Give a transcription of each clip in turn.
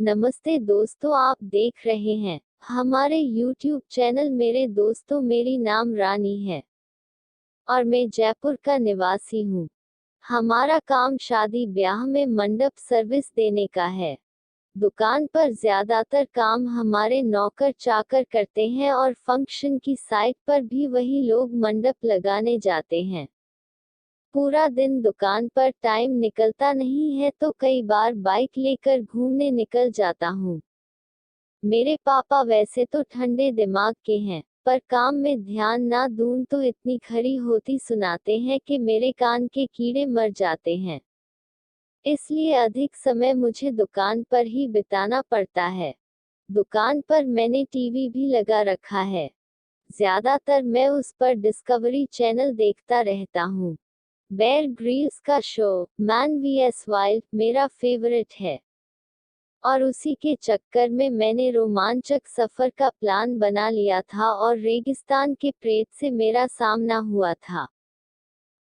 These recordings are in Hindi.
नमस्ते दोस्तों, आप देख रहे हैं हमारे YouTube चैनल मेरे दोस्तों। मेरी नाम रानी है और मैं जयपुर का निवासी हूँ। हमारा काम शादी ब्याह में मंडप सर्विस देने का है। दुकान पर ज्यादातर काम हमारे नौकर चाकर करते हैं और फंक्शन की साइट पर भी वही लोग मंडप लगाने जाते हैं। पूरा दिन दुकान पर टाइम निकलता नहीं है तो कई बार बाइक लेकर घूमने निकल जाता हूँ। मेरे पापा वैसे तो ठंडे दिमाग के हैं, पर काम में ध्यान ना दूं तो इतनी खरी होती सुनाते हैं कि मेरे कान के कीड़े मर जाते हैं। इसलिए अधिक समय मुझे दुकान पर ही बिताना पड़ता है। दुकान पर मैंने टीवी भी लगा रखा है। ज्यादातर मैं उस पर डिस्कवरी चैनल देखता रहता हूँ। बेयर ग्रिल्स का शो मैन वीएस वाइल्ड मेरा फेवरेट है और उसी के चक्कर में मैंने रोमांचक सफर का प्लान बना लिया था और रेगिस्तान के प्रेत से मेरा सामना हुआ था।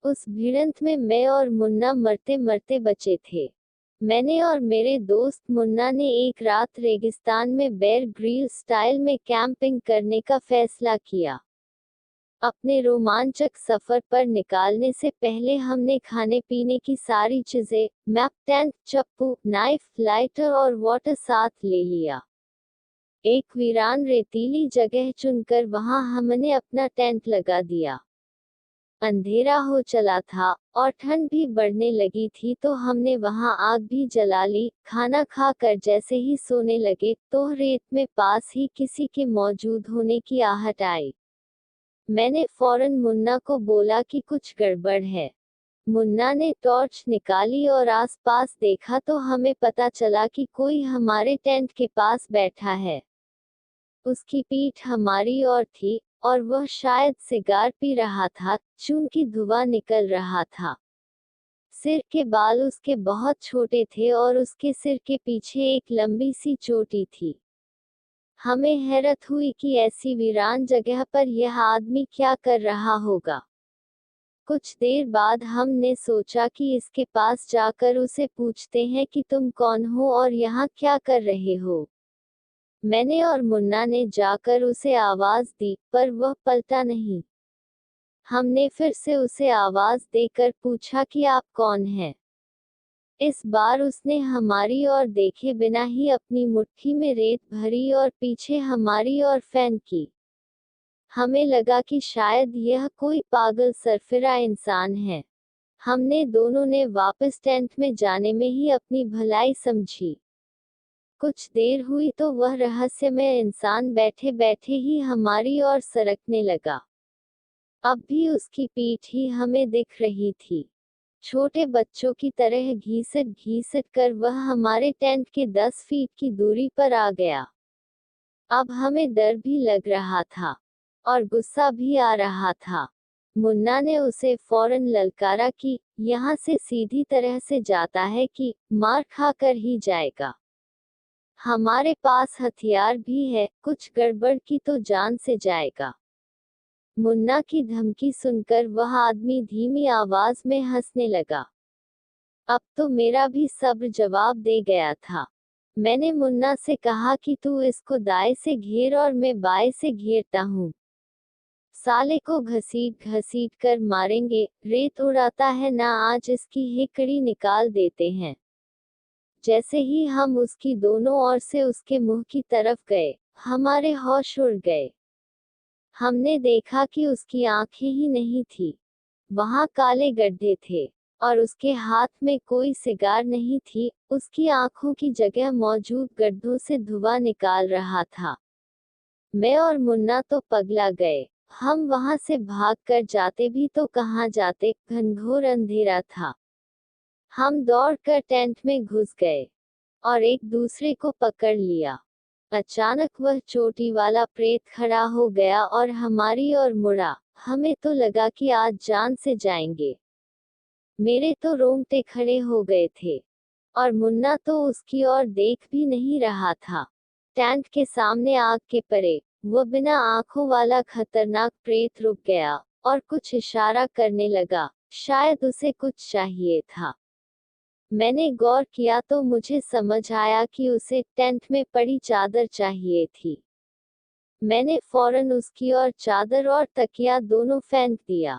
उस भिड़ंत में मैं और मुन्ना मरते मरते बचे थे। मैंने और मेरे दोस्त मुन्ना ने एक रात रेगिस्तान में बेयर ग्रिल्स स्टाइल में कैंपिंग करने का फैसला किया। अपने रोमांचक सफर पर निकालने से पहले हमने खाने पीने की सारी चीजें, मैप, टेंट, चप्पू, नाइफ, लाइटर और वाटर साथ ले लिया। एक वीरान रेतीली जगह चुनकर वहां हमने अपना टेंट लगा दिया। अंधेरा हो चला था और ठंड भी बढ़ने लगी थी तो हमने वहां आग भी जला ली। खाना खाकर जैसे ही सोने लगे तो रेत में पास ही किसी के मौजूद होने की आहट आई। मैंने फौरन मुन्ना को बोला कि कुछ गड़बड़ है। मुन्ना ने टॉर्च निकाली और आसपास देखा तो हमें पता चला कि कोई हमारे टेंट के पास बैठा है। उसकी पीठ हमारी ओर थी और वह शायद सिगार पी रहा था, चूंकि धुआं निकल रहा था। सिर के बाल उसके बहुत छोटे थे और उसके सिर के पीछे एक लंबी सी चोटी थी। हमें हैरत हुई कि ऐसी वीरान जगह पर यह आदमी क्या कर रहा होगा। कुछ देर बाद हमने सोचा कि इसके पास जाकर उसे पूछते हैं कि तुम कौन हो और यहाँ क्या कर रहे हो। मैंने और मुन्ना ने जाकर उसे आवाज दी, पर वह पलटा नहीं। हमने फिर से उसे आवाज देकर पूछा कि आप कौन हैं। इस बार उसने हमारी ओर देखे बिना ही अपनी मुट्ठी में रेत भरी और पीछे हमारी ओर फेंक की। हमें लगा कि शायद यह कोई पागल सरफिरा इंसान है। हमने दोनों ने वापस टेंट में जाने में ही अपनी भलाई समझी। कुछ देर हुई तो वह रहस्यमय इंसान बैठे बैठे ही हमारी ओर सरकने लगा। अब भी उसकी पीठ ही हमें दिख रही थी। छोटे बच्चों की तरह घीसट घीसट कर वह हमारे टेंट के 10 फीट की दूरी पर आ गया। अब हमें डर भी लग रहा था और गुस्सा भी आ रहा था। मुन्ना ने उसे फौरन ललकारा कि यहाँ से सीधी तरह से जाता है कि मार खाकर ही जाएगा। हमारे पास हथियार भी है, कुछ गड़बड़ की तो जान से जाएगा। मुन्ना की धमकी सुनकर वह आदमी धीमी आवाज में हंसने लगा। अब तो मेरा भी सब्र जवाब दे गया था। मैंने मुन्ना से कहा कि तू इसको दाएं से घेर और मैं बाएं से घेरता हूँ। साले को घसीट घसीट कर मारेंगे, रेत उड़ाता है ना, आज इसकी हेकड़ी निकाल देते हैं। जैसे ही हम उसकी दोनों ओर से उसके मुंह की तरफ गए, हमारे होश उड़ गए। हमने देखा कि उसकी आंखें ही नहीं थी, वहां काले गड्ढे थे और उसके हाथ में कोई सिगार नहीं थी। उसकी आंखों की जगह मौजूद गड्ढों से धुआं निकाल रहा था। मैं और मुन्ना तो पगला गए। हम वहां से भागकर जाते भी तो कहाँ जाते, घनघोर अंधेरा था। हम दौड़कर टेंट में घुस गए और एक दूसरे को पकड़ लिया। अचानक वह चोटी वाला प्रेत खड़ा हो गया और हमारी ओर मुड़ा। हमें तो लगा कि आज जान से जाएंगे। मेरे तो रोंगटे खड़े हो गए थे और मुन्ना तो उसकी ओर देख भी नहीं रहा था। टेंट के सामने आग के परे वह बिना आंखों वाला खतरनाक प्रेत रुक गया और कुछ इशारा करने लगा, शायद उसे कुछ चाहिए था। मैंने गौर किया तो मुझे समझ आया कि उसे टेंट में पड़ी चादर चाहिए थी। मैंने फौरन उसकी और चादर और तकिया दोनों फेंक दिया।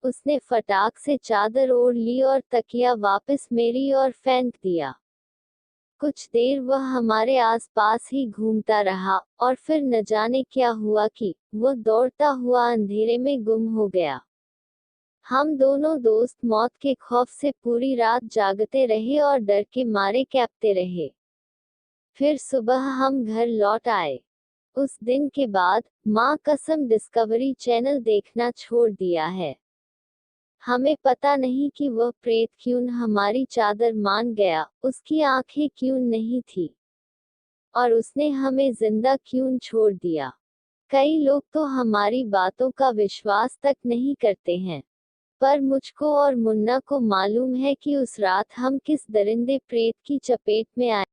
उसने फटाक से चादर ओढ़ ली और तकिया वापस मेरी ओर फेंक दिया। कुछ देर वह हमारे आसपास ही घूमता रहा और फिर न जाने क्या हुआ कि वह दौड़ता हुआ अंधेरे में गुम हो गया। हम दोनों दोस्त मौत के खौफ से पूरी रात जागते रहे और डर के मारे कांपते रहे। फिर सुबह हम घर लौट आए। उस दिन के बाद माँ कसम डिस्कवरी चैनल देखना छोड़ दिया है। हमें पता नहीं कि वह प्रेत क्यों हमारी चादर मान गया, उसकी आंखें क्यों नहीं थी, और उसने हमें जिंदा क्यों छोड़ दिया। कई लोग तो हमारी बातों का विश्वास तक नहीं करते हैं, पर मुझको और मुन्ना को मालूम है कि उस रात हम किस दरिंदे प्रेत की चपेट में आए।